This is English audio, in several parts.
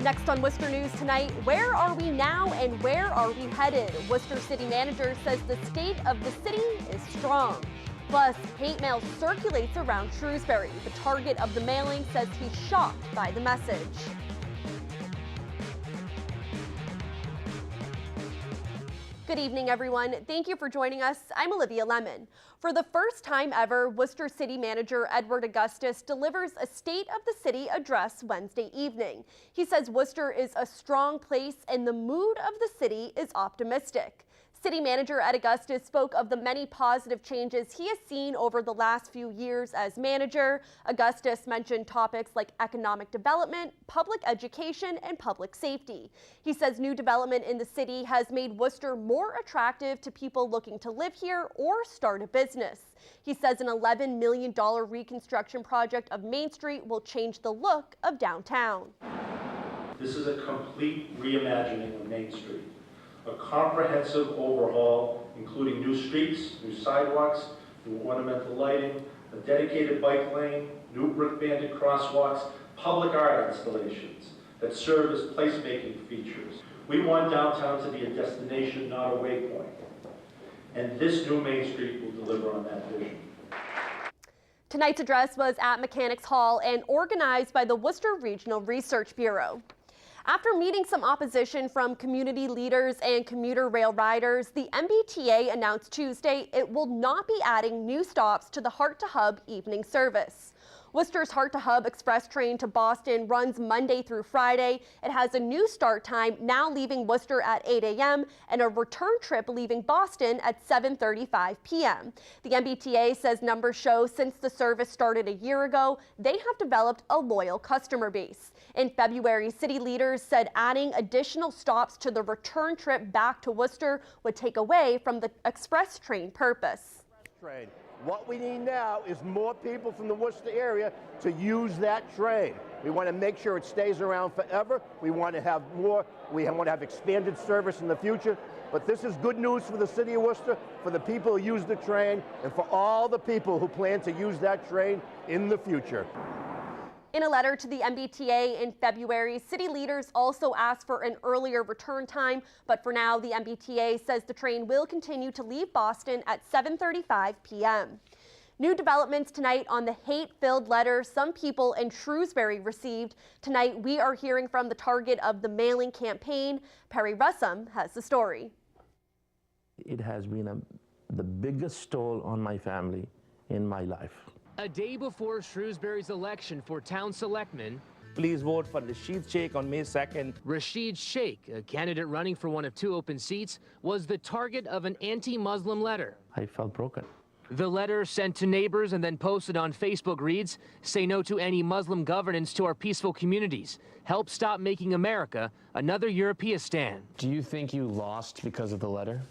Next on Worcester News tonight, where are we now and where are we headed? Worcester City Manager says the state of the city is strong. Plus, hate mail circulates around Shrewsbury. The target of the mailing says he's shocked by the message. Good evening, everyone. Thank you for joining us. I'm Olivia Lemon. For the first time ever, Worcester City Manager Edward Augustus delivers a State of the City address Wednesday evening. He says Worcester is a strong place and the mood of the city is optimistic. City Manager Ed Augustus spoke of the many positive changes he has seen over the last few years as manager. Augustus mentioned topics like economic development, public education, and public safety. He says new development in the city has made Worcester more attractive to people looking to live here or start a business. He says an $11 million reconstruction project of Main Street will change the look of downtown. This is a complete reimagining of Main Street. A comprehensive overhaul, including new streets, new sidewalks, new ornamental lighting, a dedicated bike lane, new brick-banded crosswalks, public art installations that serve as placemaking features. We want downtown to be a destination, not a waypoint. And this new Main Street will deliver on that vision. Tonight's address was at Mechanics Hall and organized by the Worcester Regional Research Bureau. After meeting some opposition from community leaders and commuter rail riders, the MBTA announced Tuesday it will not be adding new stops to the Heart to Hub evening service. Worcester's Heart to Hub express train to Boston runs Monday through Friday. It has a new start time, now leaving Worcester at 8 a.m. and a return trip leaving Boston at 7:35 p.m. The MBTA says numbers show since the service started a year ago, they have developed a loyal customer base. In February, city leaders said adding additional stops to the return trip back to Worcester would take away from the express train purpose. What we need now is more people from the Worcester area to use that train. We want to make sure it stays around forever. We want to have more, we want to have expanded service in the future. But this is good news for the city of Worcester, for the people who use the train, and for all the people who plan to use that train in the future. In a letter to the MBTA in February, city leaders also asked for an earlier return time, but for now, the MBTA says the train will continue to leave Boston at 7:35 p.m. New developments tonight on the hate-filled letter some people in Shrewsbury received. Tonight, we are hearing from the target of the mailing campaign. Perry Russum has the story. It has been the biggest toll on my family in my life. A day before Shrewsbury's election for town selectman, please vote for Rashid Sheikh on May 2nd. Rashid Sheikh, a candidate running for one of two open seats, was the target of an anti-Muslim letter. I felt broken. The letter, sent to neighbors and then posted on Facebook, reads, "Say no to any Muslim governance to our peaceful communities. Help stop making America another Europeistan." Do you think you lost because of the letter?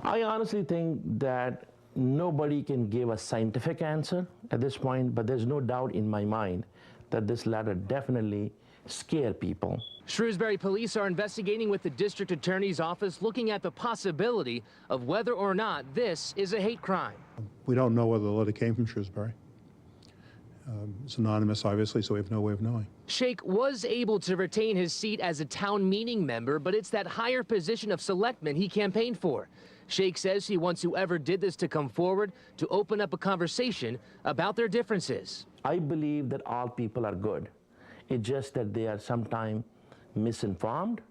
I honestly think that nobody can give a scientific answer at this point, but there's no doubt in my mind that this letter definitely scared people. Shrewsbury police are investigating with the district attorney's office, looking at the possibility of whether or not this is a hate crime. We don't know whether the letter came from Shrewsbury. It's anonymous, obviously, so we have no way of knowing. Sheikh was able to retain his seat as a town meeting member, but it's that higher position of selectman he campaigned for. Sheikh says he wants whoever did this to come forward to open up a conversation about their differences. I believe that all people are good. It's just that they are sometimes misinformed,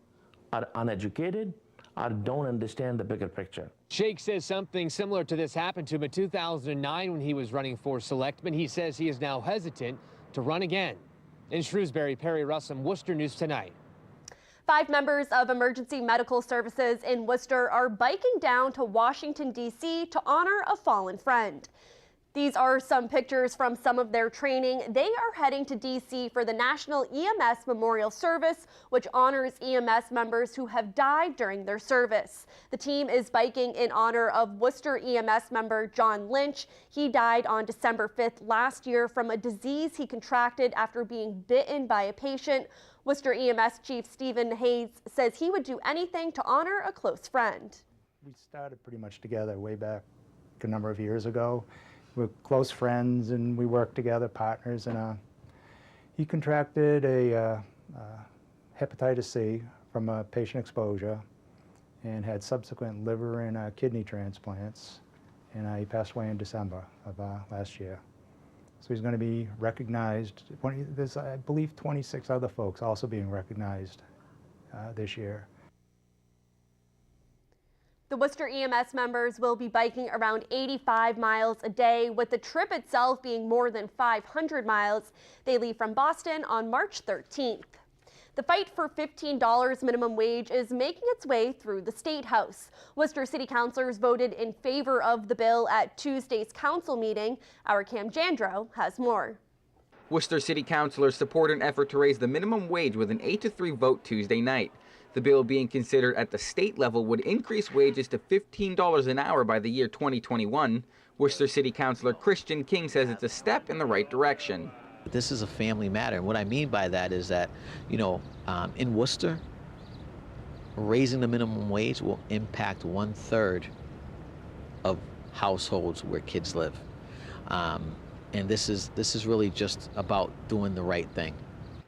or uneducated, or don't understand the bigger picture. Sheikh says something similar to this happened to him in 2009 when he was running for selectman. He says he is now hesitant to run again. In Shrewsbury, Perry Russum, Worcester News Tonight. 5 members of emergency medical services in Worcester are biking down to Washington, D.C. to honor a fallen friend. These are some pictures from some of their training. They are heading to D.C. for the National EMS Memorial Service, which honors EMS members who have died during their service. The team is biking in honor of Worcester EMS member John Lynch. He died on December 5th last year from a disease he contracted after being bitten by a patient. Worcester EMS Chief Stephen Hayes says he would do anything to honor a close friend. We started pretty much together way back a number of years ago. We're close friends and we worked together, partners, and he contracted a hepatitis C from a patient exposure and had subsequent liver and kidney transplants, and he passed away in December of last year. So he's going to be recognized. There's, I believe, 26 other folks also being recognized this year. The Worcester EMS members will be biking around 85 miles a day, with the trip itself being more than 500 miles. They leave from Boston on March 13th. The fight for $15 minimum wage is making its way through the State House. Worcester City Councilors voted in favor of the bill at Tuesday's council meeting. Our Cam Jandro has more. Worcester City Councilors support an effort to raise the minimum wage with an 8-3 vote Tuesday night. The bill being considered at the state level would increase wages to $15 an hour by the year 2021. Worcester City Councilor Christian King says it's a step in the right direction. This is a family matter, and what I mean by that is that, in Worcester, raising the minimum wage will impact 1/3 of households where kids live, and this is really just about doing the right thing.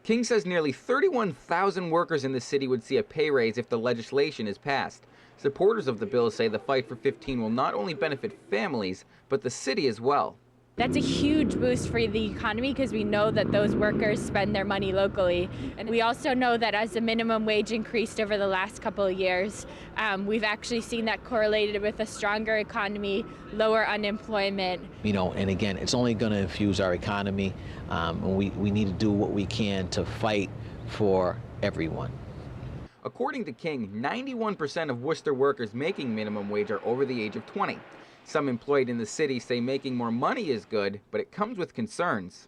King says nearly 31,000 workers in the city would see a pay raise if the legislation is passed. Supporters of the bill say the fight for 15 will not only benefit families, but the city as well. That's a huge boost for the economy because we know that those workers spend their money locally. And we also know that as the minimum wage increased over the last couple of years, we've actually seen that correlated with a stronger economy, lower unemployment. And again, it's only going to infuse our economy, and we need to do what we can to fight for everyone. According to King, 91% of Worcester workers making minimum wage are over the age of 20. Some employed in the city say making more money is good, but it comes with concerns.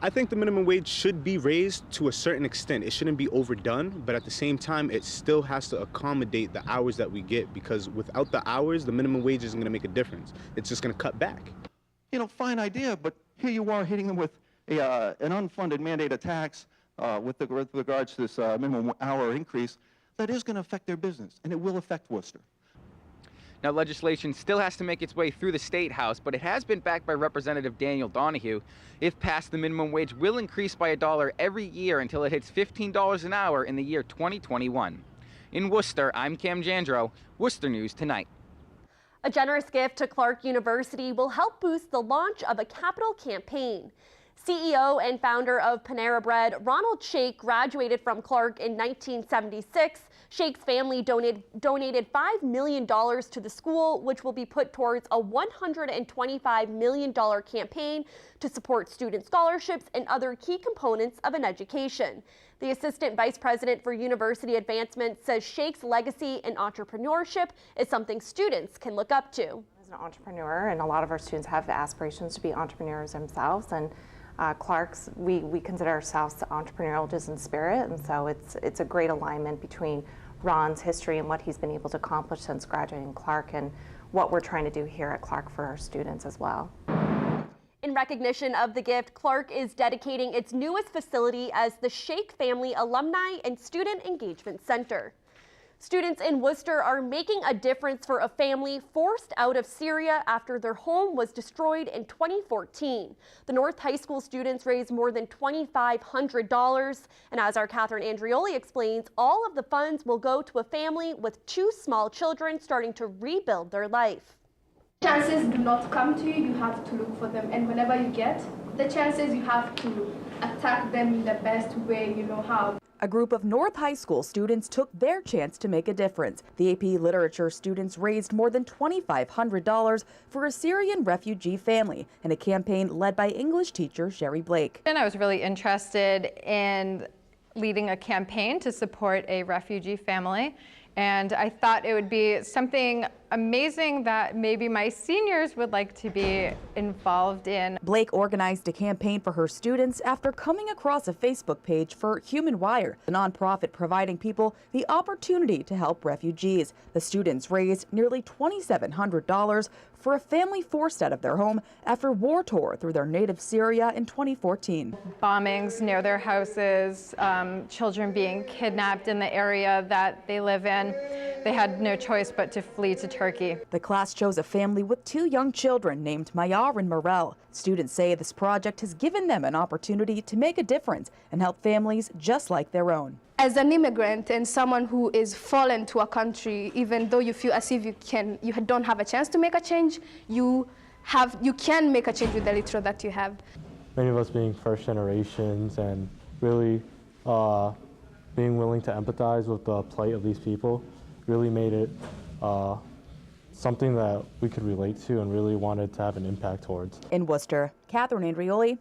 I think the minimum wage should be raised to a certain extent. It shouldn't be overdone, but at the same time, it still has to accommodate the hours that we get, because without the hours, the minimum wage isn't going to make a difference. It's just going to cut back. Fine idea, but here you are hitting them with an unfunded mandated tax with regards to this minimum hour increase that is going to affect their business, and it will affect Worcester. Now, legislation still has to make its way through the State House, but it has been backed by Representative Daniel Donahue. If passed, the minimum wage will increase by $1 every year until it hits $15 an hour in the year 2021. In Worcester, I'm Cam Jandro, Worcester News Tonight. A generous gift to Clark University will help boost the launch of a capital campaign. CEO and founder of Panera Bread, Ronald Shake, graduated from Clark in 1976. Shake's family donated $5 million to the school, which will be put towards a $125 million campaign to support student scholarships and other key components of an education. The Assistant Vice President for University Advancement says Shake's legacy in entrepreneurship is something students can look up to. As an entrepreneur, and a lot of our students have the aspirations to be entrepreneurs themselves, and Clark's, we consider ourselves entrepreneurial just in spirit, and so it's a great alignment between Ron's history and what he's been able to accomplish since graduating Clark and what we're trying to do here at Clark for our students as well. In recognition of the gift, Clark is dedicating its newest facility as the Shake Family Alumni and Student Engagement Center. Students in Worcester are making a difference for a family forced out of Syria after their home was destroyed in 2014. The North High School students raised more than $2,500, and as our Catherine Andrioli explains, all of the funds will go to a family with 2 small children starting to rebuild their life. Chances do not come to you, you have to look for them, and whenever you get the chances, you have to attack them in the best way you know how. A group of North High School students took their chance to make a difference. The AP Literature students raised more than $2,500 for a Syrian refugee family in a campaign led by English teacher Sherry Blake. And I was really interested in leading a campaign to support a refugee family. And I thought it would be something amazing that maybe my seniors would like to be involved in. Blake organized a campaign for her students after coming across a Facebook page for Human Wire, a nonprofit providing people the opportunity to help refugees. The students raised nearly $2,700 for a family forced out of their home after war tore through their native Syria in 2014. Bombings near their houses, children being kidnapped in the area that they live in. They had no choice but to flee to Turkey turkey. The class chose a family with 2 young children named Mayar and Morel. Students say this project has given them an opportunity to make a difference and help families just like their own. As an immigrant and someone who is foreign to a country, even though you feel as if you don't have a chance to make a change, you can make a change with the little that you have. Many of us being first generations and really being willing to empathize with the plight of these people really made it something that we could relate to and really wanted to have an impact towards. In Worcester, Catherine Andrioli,